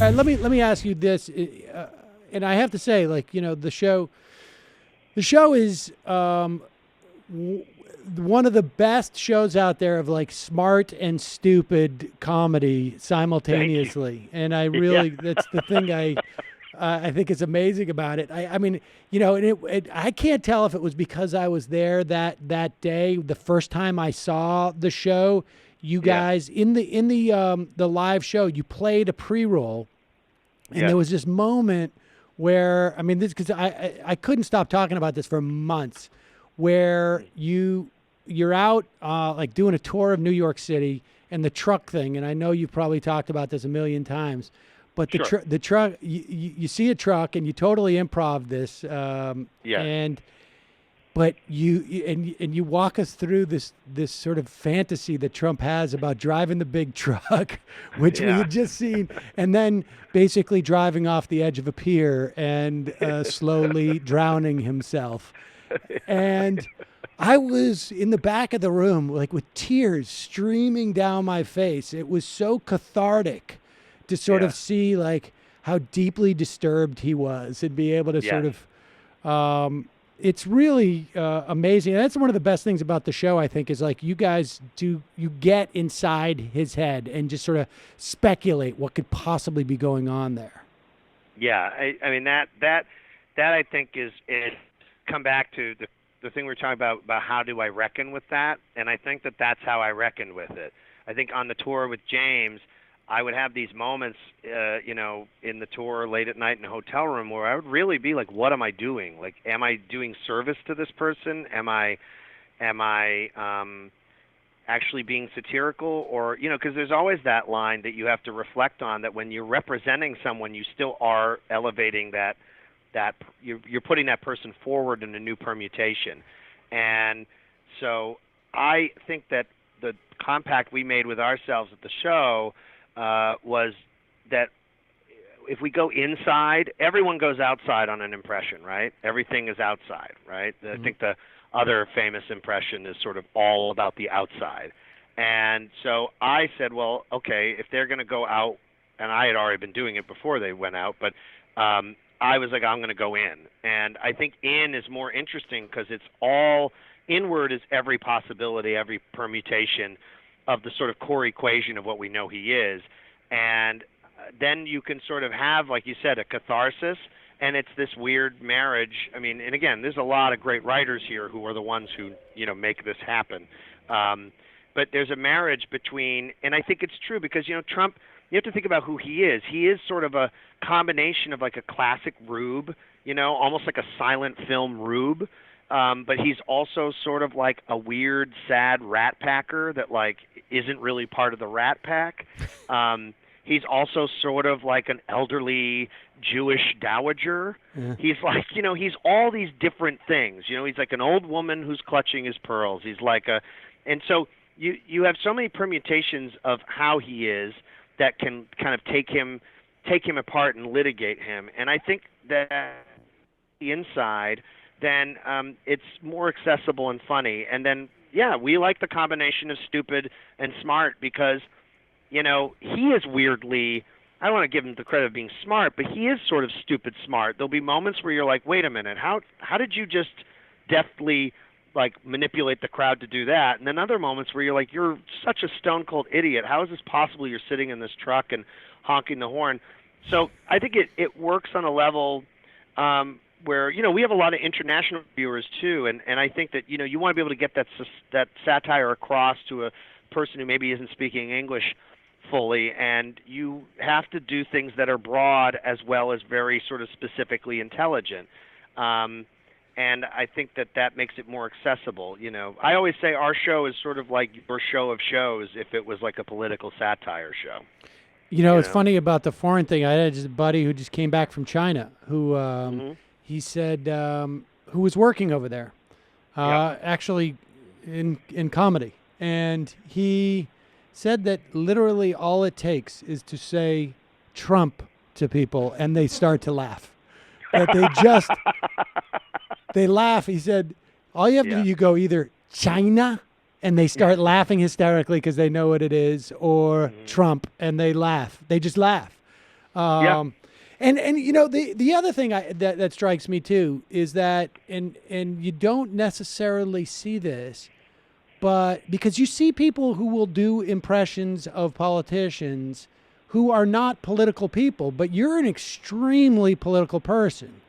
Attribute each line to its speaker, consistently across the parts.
Speaker 1: let me ask you this, and I have to say, like, the show is one of the best shows out there of like smart and stupid comedy simultaneously, and I
Speaker 2: Yeah.
Speaker 1: really that's the thing I think is amazing about it. I mean, and I can't tell if it was because I was there that day, the first time I saw the show. You
Speaker 2: Yeah.
Speaker 1: guys in the live show, you played a pre-roll, and there
Speaker 2: Yes.
Speaker 1: was this moment where I mean, this because I couldn't stop talking about this for months, where you're out like doing a tour of New York City and the truck thing, and I know you've probably talked about this a million times, but
Speaker 2: Sure.
Speaker 1: the truck you see a truck and you totally improv this,
Speaker 2: Yes.
Speaker 1: and but and you walk us through this sort of fantasy that Trump has about driving the big truck, which we
Speaker 2: Yeah.
Speaker 1: had just seen, and then basically driving off the edge of a pier and slowly drowning himself. And I was in the back of the room, like with tears streaming down my face. It was so cathartic to sort
Speaker 2: Yeah.
Speaker 1: of see like how deeply disturbed he was and be able to sort
Speaker 2: Yes.
Speaker 1: of it's really amazing. And that's one of the best things about the show, I think, is like you get inside his head and just sort of speculate what could possibly be going on there.
Speaker 2: Yeah. I mean that I think is come back to the thing we are talking about how do I reckon with that, and I think that that's how I reckon with it. I think on the tour with James, I would have these moments, in the tour late at night in a hotel room where I would really be like, what am I doing? Like, am I doing service to this person? Am I actually being satirical? Or, because there's always that line that you have to reflect on, that when you're representing someone, you still are elevating that you're putting that person forward in a new permutation. And so I think that the compact we made with ourselves at the show was that if we go inside, everyone goes outside on an impression, right? Everything is outside, right? I think the other famous impression is sort of all about the outside. And so I said, well, okay, if they're going to go out, and I had already been doing it before they went out, but I was like, I'm going to go in. And I think in is more interesting because it's all inward is every possibility, every permutation of the sort of core equation of what we know he is. And then you can sort of have, like you said, a catharsis, and it's this weird marriage. I mean, and again, there's a lot of great writers here who are the ones who, make this happen. But there's a marriage between, and I think it's true because, Trump, you have to think about who he is. He is sort of a combination of like a classic rube, almost like a silent film rube. But he's also sort of like a weird, sad rat packer that like isn't really part of the rat pack. He's also sort of like an elderly Jewish dowager.
Speaker 1: Yeah.
Speaker 2: He's like, he's all these different things. He's like an old woman who's clutching his pearls. He's like and so you have so many permutations of how he is that can kind of take him apart and litigate him. And I think that the inside, then it's more accessible and funny. And then, yeah, we like the combination of stupid and smart because, he is weirdly, I don't want to give him the credit of being smart, but he is sort of stupid smart. There'll be moments where you're like, wait a minute, how did you just deftly like manipulate the crowd to do that? And then other moments where you're like, you're such a stone cold idiot. How is this possible? You're sitting in this truck and honking the horn. So I think it works on a level where we have a lot of international viewers too, and I think that you want to be able to get that satire across to a person who maybe isn't speaking English fully, and you have to do things that are broad as well as very sort of specifically intelligent. And I think that makes it more accessible. I always say our show is sort of like your show of shows if it was like a political satire show.
Speaker 1: It's funny about the foreign thing. I had just a buddy who just came back from China who he said who was working over there, actually in comedy, and he said that literally all it takes is to say Trump to people and they start to laugh. That they laugh. He said all you have to do, you go either China and they start laughing hysterically because they know what it is, or Trump and they laugh. They just laugh.
Speaker 2: Yeah.
Speaker 1: And the other thing that strikes me too is that and you don't necessarily see this, but because you see people who will do impressions of politicians who are not political people, but you're an extremely political person.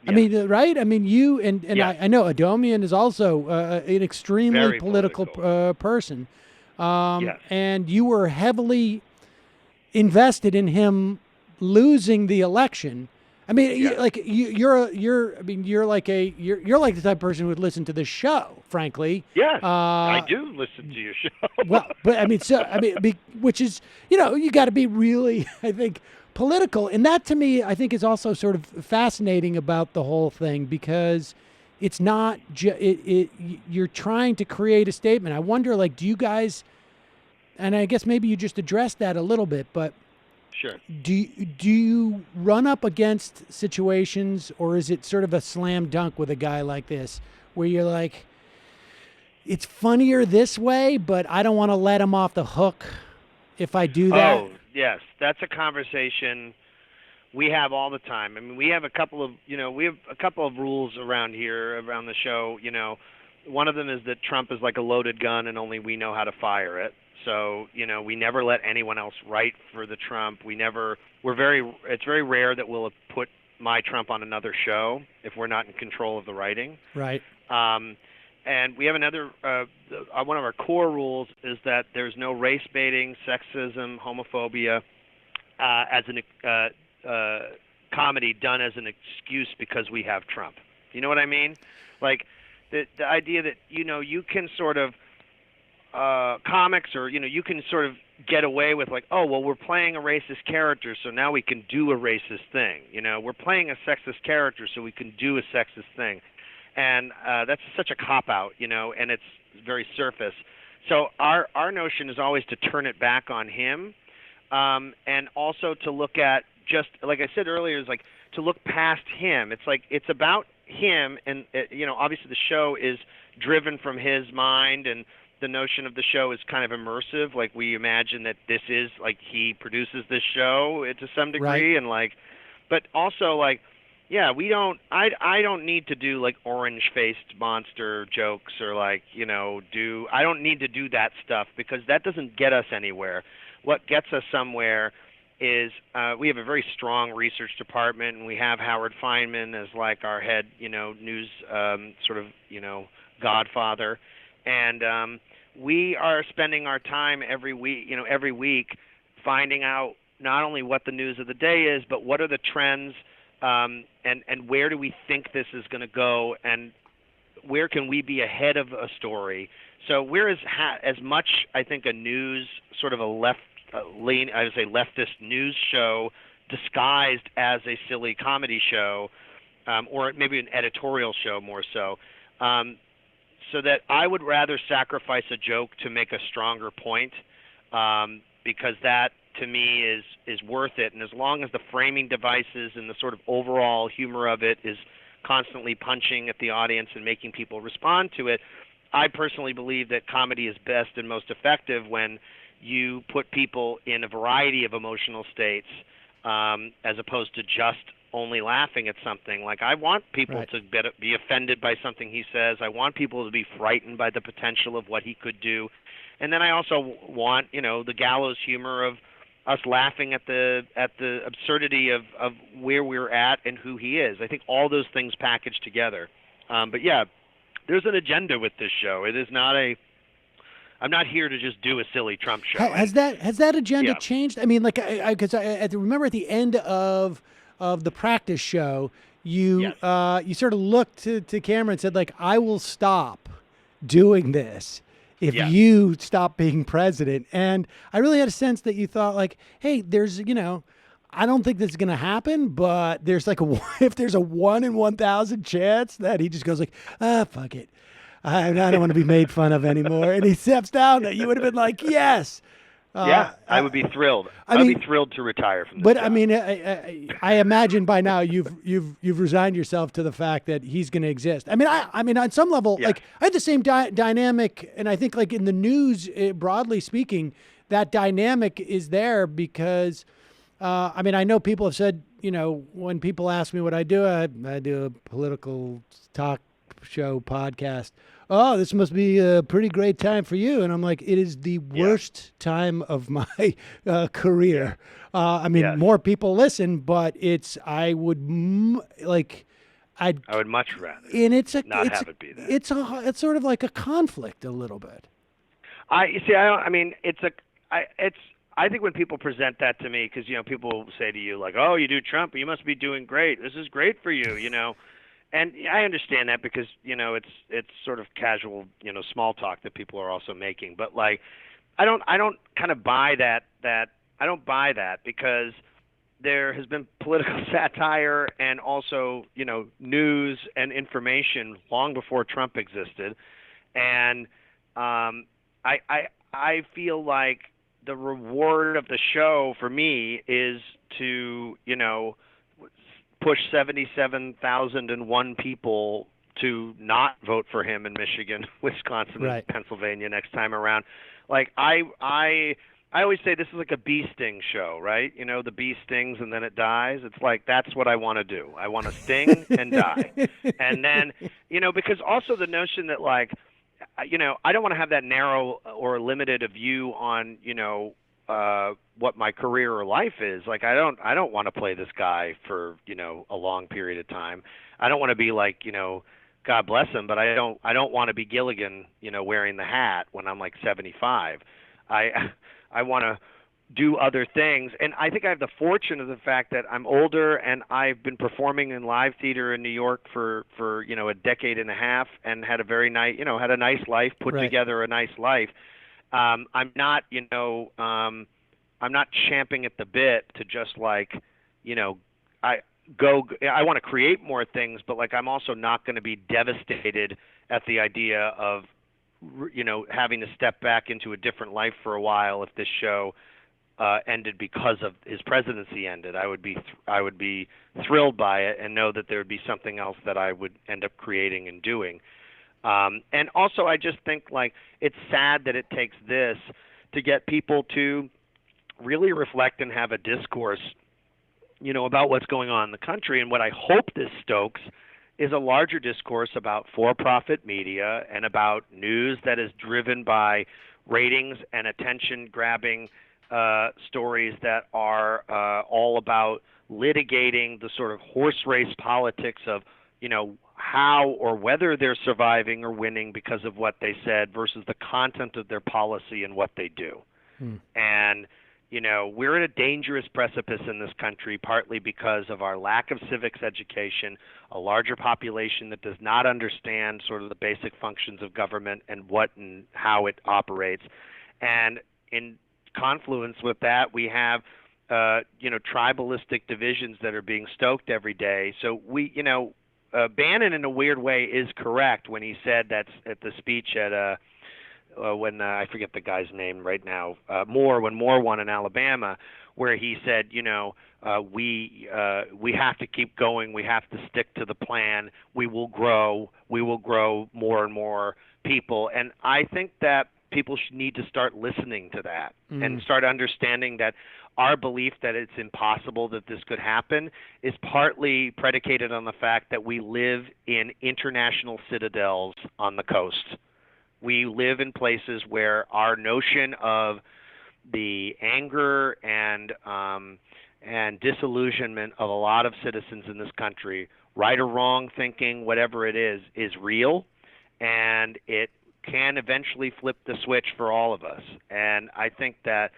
Speaker 1: I
Speaker 2: Yes.
Speaker 1: mean, right? I mean, you and
Speaker 2: Yes.
Speaker 1: I know Adomian is also an extremely
Speaker 2: Very
Speaker 1: political, person,
Speaker 2: Yes.
Speaker 1: and you were heavily invested in him losing the election. I mean,
Speaker 2: Yes.
Speaker 1: you're like the type of person who would listen to this show, frankly.
Speaker 2: Yes. I do listen to your show.
Speaker 1: Well, but which is, you got to be really, I think, political, and that to me, I think, is also sort of fascinating about the whole thing because it's not you're trying to create a statement. I wonder, like, do you guys? And I guess maybe you just addressed that a little bit, but
Speaker 2: Sure.
Speaker 1: do you run up against situations, or is it sort of a slam dunk with a guy like this, where you're like, it's funnier this way, but I don't want to let him off the hook if I do that?
Speaker 2: Oh, yes. That's a conversation we have all the time. I mean, we have a couple of rules around here, around the show. One of them is that Trump is like a loaded gun and only we know how to fire it. So, we never let anyone else write for the Trump. It's very rare that we'll put my Trump on another show if we're not in control of the writing.
Speaker 1: Right.
Speaker 2: And we have another, one of our core rules is that there's no race baiting, sexism, homophobia as an comedy done as an excuse because we have Trump. You know what I mean? Like the idea that, you can sort of, comics or, you can sort of get away with like, oh, well, we're playing a racist character, so now we can do a racist thing. We're playing a sexist character, so we can do a sexist thing. And that's such a cop-out, and it's very surface. So our notion is always to turn it back on him, and also to look at, just like I said earlier, is like to look past him. It's like it's about him, and obviously the show is driven from his mind, and the notion of the show is kind of immersive. Like we imagine that this is like he produces this show to some degree,
Speaker 1: right.
Speaker 2: and but also like. Yeah, I don't need to do like orange-faced monster jokes or like, I don't need to do that stuff because that doesn't get us anywhere. What gets us somewhere is we have a very strong research department, and we have Howard Feynman as like our head, news sort of, godfather. And we are spending our time every week finding out not only what the news of the day is, but what are the trends, and where do we think this is going to go, and where can we be ahead of a story? So we're as much, I think, a news sort of a leftist news show disguised as a silly comedy show, or maybe an editorial show more so. So that I would rather sacrifice a joke to make a stronger point, because that, to me, is worth it. And as long as the framing devices and the sort of overall humor of it is constantly punching at the audience and making people respond to it, I personally believe that comedy is best and most effective when you put people in a variety of emotional states, as opposed to just only laughing at something. Like, I want people to be offended by something he says. I want people to be frightened by the potential of what he could do. And then I also want, the gallows humor of us laughing at the absurdity of where we're at and who he is. I think all those things packaged together. But yeah, there's an agenda with this show. It is not I'm not here to just do a silly Trump show.
Speaker 1: Has that agenda changed? I mean, like, because I remember at the end of the practice show, you sort of looked to camera and said, like, I will stop doing this if you stop being president. And I really had a sense that you thought, like, hey, there's, I don't think this is going to happen, but there's like if there's a 1 in 1,000 chance that he just goes like, fuck it. I don't want to be made fun of anymore. And he steps down, that you would have been like, yes.
Speaker 2: I would be thrilled. I'd be thrilled to retire from this job.
Speaker 1: I mean, I imagine by now you've resigned yourself to the fact that he's going to exist. I mean, on some level, like, I had the same dynamic, and I think, like, in the news, broadly speaking, that dynamic is there because I mean, I know people have said, when people ask me what I do, I do a political talk show podcast. Oh, this must be a pretty great time for you. And I'm like, it is the worst time of my career. I mean, more people listen, but I would much
Speaker 2: rather
Speaker 1: and
Speaker 2: have it be that.
Speaker 1: It's sort of like a conflict a little bit.
Speaker 2: I think when people present that to me, because people say to you like, "Oh, you do Trump, you must be doing great. This is great for you," and I understand that because it's sort of casual, small talk that people are also making. But like, I don't kind of buy that. I don't buy that because there has been political satire and also news and information long before Trump existed, and I feel like the reward of the show for me is to, push 77,001 people to not vote for him in Michigan, Wisconsin, and Pennsylvania next time around. Like I always say this is like a bee sting show, right? The bee stings and then it dies. It's like that's what I want to do. I want to sting and die. And then, because also the notion that like I don't want to have that narrow or limited a view on, what my career or life is. Like, I don't want to play this guy for, a long period of time. I don't want to be like, God bless him, but I don't want to be Gilligan, wearing the hat when I'm like 75. I want to do other things. And I think I have the fortune of the fact that I'm older and I've been performing in live theater in New York for a decade and a half and had a very nice, had a nice life, put together a nice life. I'm not, I'm not champing at the bit to just like, I want to create more things, but like I'm also not going to be devastated at the idea of, having to step back into a different life for a while if this show ended because of his presidency ended. I would be thrilled by it and know that there would be something else that I would end up creating and doing. And also, I just think like it's sad that it takes this to get people to really reflect and have a discourse, about what's going on in the country. And what I hope this stokes is a larger discourse about for-profit media and about news that is driven by ratings and attention-grabbing stories that are all about litigating the sort of horse race politics of, how or whether they're surviving or winning because of what they said versus the content of their policy and what they do. And, we're at a dangerous precipice in this country, partly because of our lack of civics education, a larger population that does not understand sort of the basic functions of government and what and how it operates. And in confluence with that, we have, tribalistic divisions that are being stoked every day. So Bannon, in a weird way, is correct when he said that at the speech at when I forget the guy's name right now, when Moore won in Alabama, where he said, we have to keep going, we have to stick to the plan, we will grow more and more people. And I think that people need to start listening to that and start understanding that our belief that it's impossible that this could happen is partly predicated on the fact that we live in international citadels on the coast. We live in places where our notion of the anger and disillusionment of a lot of citizens in this country, right or wrong thinking, whatever it is real, and it can eventually flip the switch for all of us. And I think that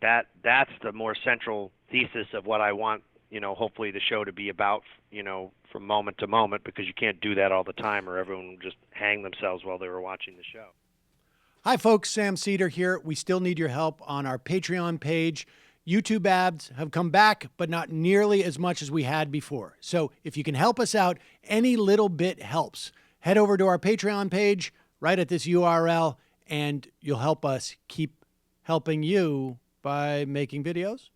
Speaker 2: that's the more central thesis of what I want, hopefully the show to be about, from moment to moment, because you can't do that all the time or everyone will just hang themselves while they were watching the show.
Speaker 1: Hi, folks. Sam Seder here. We still need your help on our Patreon page. YouTube ads have come back, but not nearly as much as we had before. So if you can help us out, any little bit helps. Head over to our Patreon page right at this URL, and you'll help us keep helping you by making videos